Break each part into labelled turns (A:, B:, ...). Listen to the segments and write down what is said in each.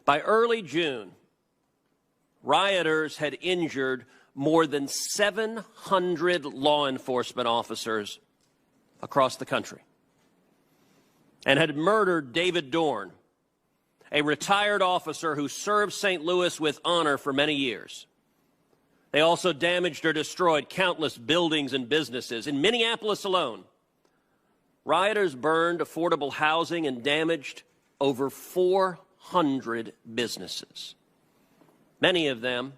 A: By early June, rioters had injured more than 700 law enforcement officers across the country and had murdered David Dorn, a retired officer who served St. Louis with honor for many years. They also damaged or destroyed countless buildings and businesses. In Minneapolis alone, rioters burned affordable housing and damaged over 400 businesses, many of them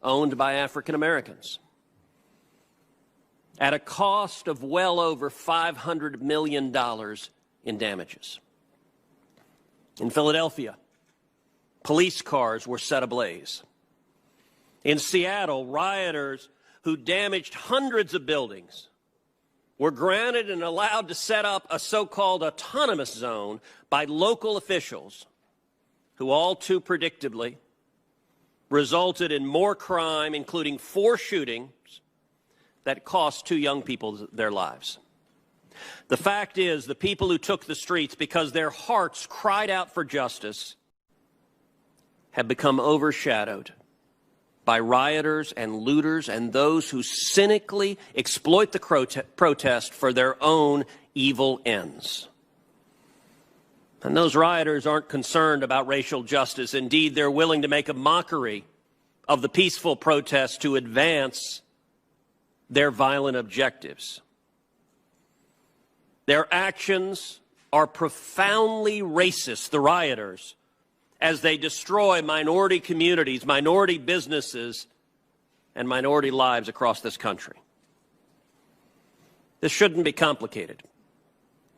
A: owned by African Americans, at a cost of well over $500 million in damages. In Philadelphia, police cars were set ablaze. In Seattle, rioters who damaged hundreds of buildings were granted and allowed to set up a so-called autonomous zone by local officials who all too predictably resulted in more crime, including 4 shootings that cost 2 young people their lives. The fact is, the people who took the streets because their hearts cried out for justice have become overshadowed by rioters and looters and those who cynically exploit the protest for their own evil ends. And those rioters aren't concerned about racial justice. Indeed, they're willing to make a mockery of the peaceful protest to advance their violent objectives. Their actions are profoundly racist, the rioters, as they destroy minority communities, minority businesses, and minority lives across this country. This shouldn't be complicated.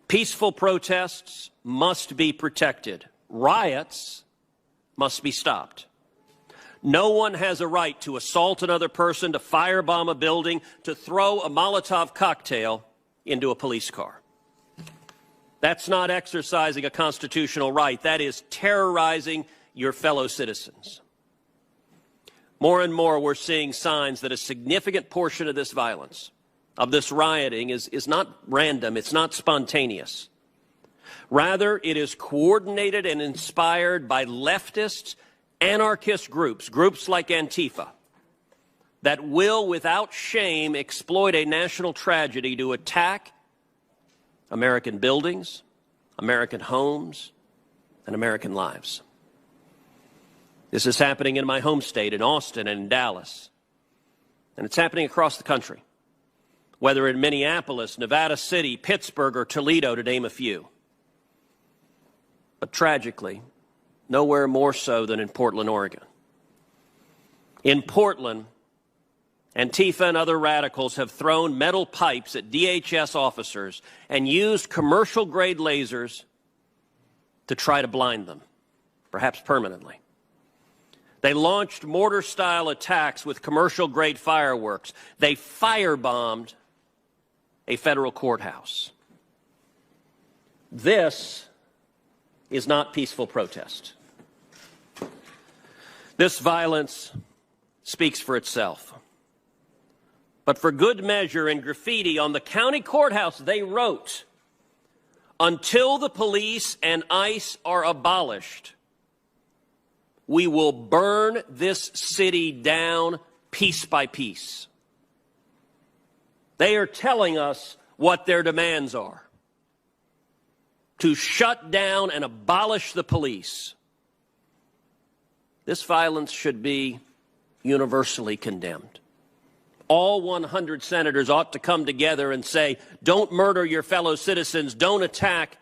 A: Peaceful protests must be protected. Riots must be stopped. No one has a right to assault another person, to firebomb a building, to throw a Molotov cocktail into a police car. That's not exercising a constitutional right. That is terrorizing your fellow citizens. More and more, we're seeing signs that a significant portion of this violence, of this rioting, is not random. It's not spontaneous. Rather, it is coordinated and inspired by leftist, anarchist groups like Antifa, that will, without shame, exploit a national tragedy to attack American buildings, American homes, and American lives. This is happening in my home state, in Austin and in Dallas. And it's happening across the country, whether in Minneapolis, Nevada City, Pittsburgh, or Toledo, to name a few. But tragically, nowhere more so than in Portland, Oregon. In Portland, Antifa and other radicals have thrown metal pipes at DHS officers and used commercial-grade lasers to try to blind them, perhaps permanently. They launched mortar-style attacks with commercial-grade fireworks. They firebombed a federal courthouse. This is not peaceful protest. This violence speaks for itself. But for good measure, in graffiti on the county courthouse, they wrote, "Until the police and ICE are abolished, we will burn this city down piece by piece." They are telling us what their demands are: to shut down and abolish the police. This violence should be universally condemned. All 100 senators ought to come together and say, don't murder your fellow citizens, don't attack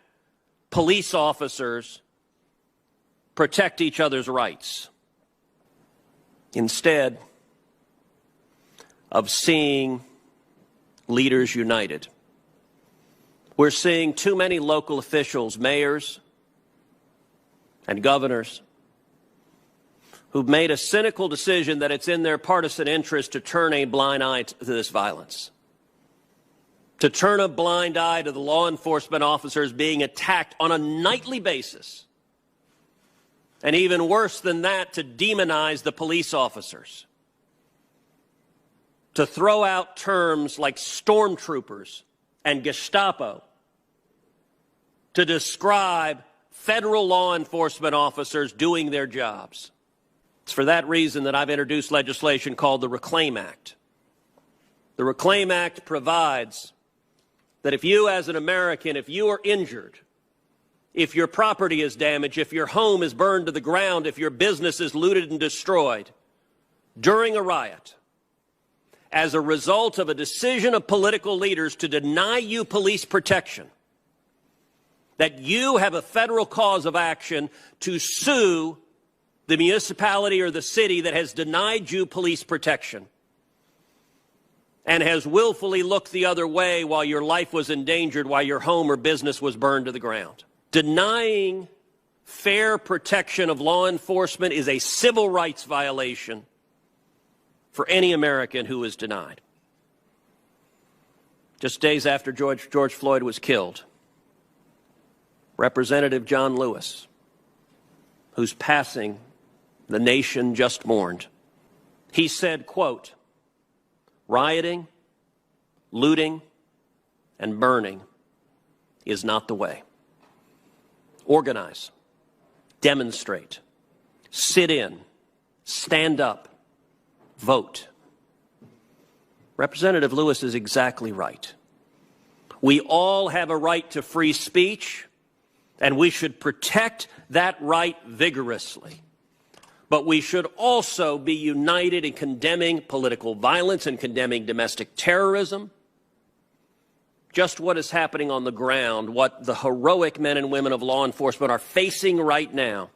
A: police officers, protect each other's rights. Instead of seeing leaders united, we're seeing too many local officials, mayors and governors, who've made a cynical decision that it's in their partisan interest to turn a blind eye to this violence, to turn a blind eye to the law enforcement officers being attacked on a nightly basis, and even worse than that, to demonize the police officers, to throw out terms like stormtroopers and Gestapo to describe federal law enforcement officers doing their jobs. It's for that reason that I've introduced legislation called the Reclaim Act. The Reclaim Act provides that if you as an American, if you are injured, if your property is damaged, if your home is burned to the ground, if your business is looted and destroyed during a riot, as a result of a decision of political leaders to deny you police protection, that you have a federal cause of action to sue the municipality or the city that has denied you police protection and has willfully looked the other way while your life was endangered, while your home or business was burned to the ground. Denying fair protection of law enforcement is a civil rights violation for any American who is denied. Just days after George Floyd was killed, Representative John Lewis, whose passing the nation just mourned, he said, quote, "Rioting, looting, and burning is not the way. Organize, demonstrate, sit in, stand up, vote." Representative Lewis is exactly right. We all have a right to free speech, and we should protect that right vigorously. But we should also be united in condemning political violence and condemning domestic terrorism. Just what is happening on the ground, what the heroic men and women of law enforcement are facing right now,